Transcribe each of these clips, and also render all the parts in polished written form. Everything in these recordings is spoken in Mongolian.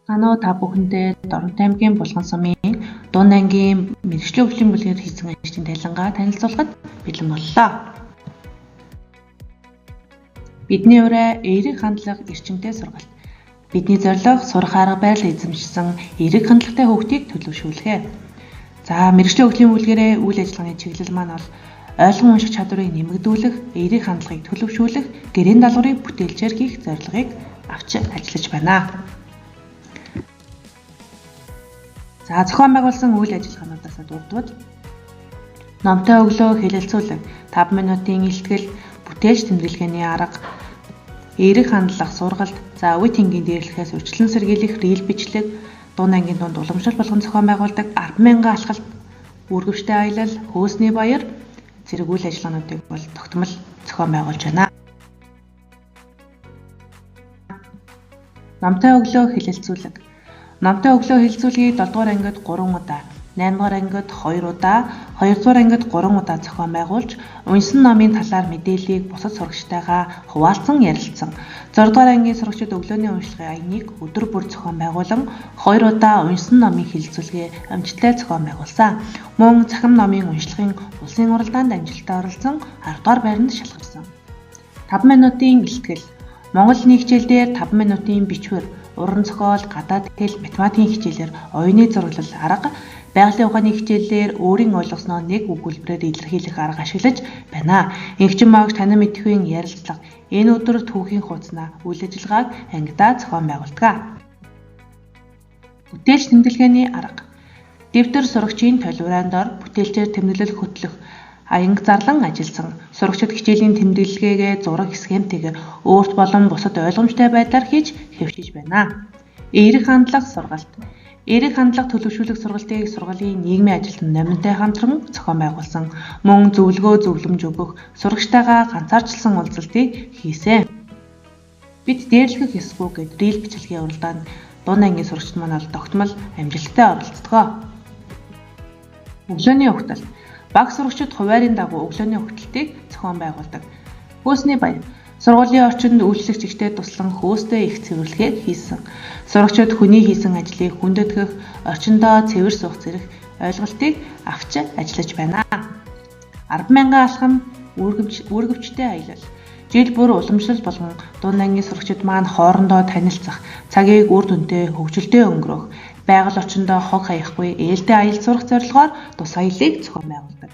Санаа та бүхэндээ Дорнот аймгийн Булган сумын Дунд ангийн мэргэжлийн хөгжлийн бүлгээр хийсэн ажлын танилангаа танилцуулахад бэлэн боллоо. Бидний ураа эерэг хандлага эрчимтэй сургалт. Бидний зорилго сурах арга барил эзэмшсэн эерэг хандлагатай хүүхдийг төлөвшүүлэх. За мэргэжлийн хөгжлийн бүлгэрээ үйл ажиллагааны чиглэл маань бол ойлгон унших чадварыг нэмэгдүүлэх, эерэг хандлагыг төлөвшүүлэх, гэрийн даалгаврыг бүтээлчээр хийх зорилгыг авч ажиллаж байна. За зохион байгуулсан үйл ажиллагаануудаас дурдвал номтой өглөө хэлэлцүүлэг, 5 минутын илтгэл, бүтээж тэмдэглэгээний арга, эерэг хандлах сургалт, за үе тэнгийн дээрлэхээс урьдчилан сэргийлэх рил бичлэг, Дунд ангийн дунд уламжлал болгон зохион байгуулдаг 10,000 алхалт, үүргэвчтэй аялал, хөөсний баяр зэрэг үйл ажиллагаануудыг бол тогтмол зохион байгуулж байна. Номтой өглөө хэлэлцүүлэг. Номтой өглөө хэлэлцүүлгийг 7 дугаар ангид 3 удаа, 8 дугаар ангид 2 удаа, 2 дугаар ангид 3 удаа зохион байгуулж, уншсан номын талаар мэдээллийг бусад сурагчтайгаа хуваалцсан ярилцсан. 6 дугаар ангийн сурагчид өглөөний уншлагын аяныг өдөр бүр зохион байгуулан 2 удаа уншсан номын хэлэлцүүлгээ амжилттай зохион байгуулсан. Мөн цахим номын уншлагын улсын уралдаанд амжилттай оролцсон 10 дугаар байранд шалгарсан. 5 минутын илтгэл. Монгол нэг хичээл дээр 5 минутын бичвэр, уран зохиол, гадаад хэл, математикийн хичээлээр оюуны зураглал арга, байгалийн ухааны хичээлээр өөрийн ойлгосноо нэг өгүүлбэрээр илэрхийлэх арга ашиглаж байна. Инхчин багш танин мэдхийн ярилцлага. Энэ өдөр түүхийн хуудаснаа үйл ажиллагааг ангидаа зохион байгуулдаг. Бүтээлч тэмдэглэгээний арга. Дэвтэр сурагчийн толиурайн дор бүтээлчээр тэмдэглэл хөтлөх аянг зарлан ажилласан. Сурагчид хичээлийн тэмдэглэгээгээ зураг схемтэйгээр өөрт болон бусад ойлгомжтой байдлаар хийж хэвшиж байна. Эерэг хандлага сургалт. Эерэг хандлага төлөвшүүлэх сургалтыг сургуулийн нийгмийн ажилтан номинтой хамтран зохион байгуулсан. Мөн зөвлөгөө зөвлөмж өгөх, сурагчтайгаа ганцаарчилсан уулзалтыг хийсэн. Бид дээрлэх эсгүй гэд рил бичлэгийн уралдаанд Дунд ангийн сурагчид маань тогтмол амжилттай оролцдог. Өглөөний угтал. Бага сурагчид хуваарийн дагуу өглөөний угталтыг зохион байгуулдаг. Хөөсний баяр. Сургуулийн орчинд үйлчлэгчтэй туслан хөөстэй их цэвэрлэгээ хийсэн. Сурагчид хүний хийсэн ажлыг хүндэтгэх, орчиндөө цэвэр суух зэрэг ойлголтыг авч ажиллаж байна. 10,000 алхам, үүргэвчтэй аялал. Жил бүр уламжлал болгон Дунд ангийн сурагчид маань хоорондоо танилцах, цагийг үр дүнтэй хөгжилтэй өнгөрөөх, байгаль орчиндөө хог хаяхгүй ээлтэй аялал сурах зорилгоор тус аяллыг зохион байгуулдаг.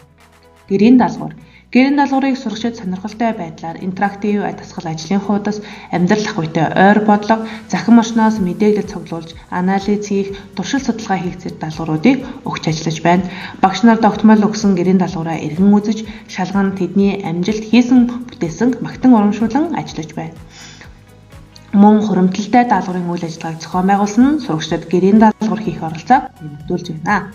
Гэрийн даалгавар. Гэрийн даалгаврыг сурагчид сонирхолтой байдлаар интерактив дасгал ажлын хуудас, амьдрал ахуйтай ойр бодлого, захин орчноос мэдээлэл цуглуулж, анализ хийх, туршил судалгаа хийх зэрэг даалгавруудыг өгч ажиллаж байна. Багш нар тогтмол өгсөн гэрийн даалгавраа эргэн үзэж, шалган тэдний амжилт хийсэн бүтээсэн магтан урамшуулан ажиллаж байна. Мөн хуримтлалтай даалгаврын үйл ажиллагааг зохион байгуулсан сурагчдад гэрийн даалгавар хийх оролцоог нэмэгдүүлж байна.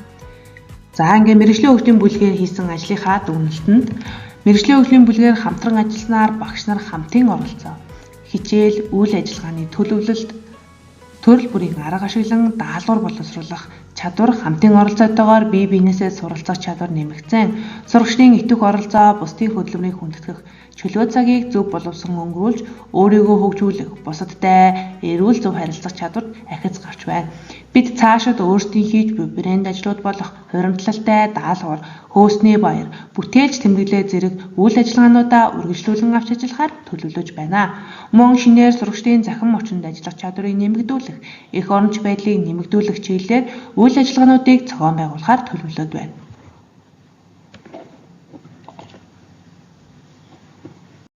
За ингээд мэргэжлийн хөгжлийн бүлгээр хийсэн ажлынхаа дүгнэлтэнд мэргэжлийн хөгжлийн бүлгээр хамтран ажилласнаар багш нар хамтын оролцоо, хичээл, үйл ажиллагааны төлөвлөлт, төрөл бүрийн арга ашиглан даалгавар боловсруулах чадвар хамтын оролцоотойгоор бие биенээсээ суралцах чадвар нэмэгдсэн. Сурагчдын итвэх оролцоо, бусдын хөдөлмөрийг хүндэтгэх, чөлөө цагийг зөв боловсон өнгөрүүлж, өөрийгөө хөгжүүлэх, бусадтай эрүүл зөв харилцах чадвар ахиц гарч байна. Бид цаашид өөрсдийн хийж буй брэнд ажлууд болох хуримтлалтай даалгавар, хөөсний баяр, бүтээлч тэмдэглээ зэрэг үйл ажиллагаануудаа үргэлжлүүлэн авч ажиллахаар төлөвлөж байна. Мөн шинээр сурагчдын захин орчинд ажиллах чадварыг нэмэгдүүлэх, эх оронч байдлыг нэмэгдүүлэх чиглэлээр үйл ажиллагаануудыг зохион байгуулахаар төлөвлөд байна.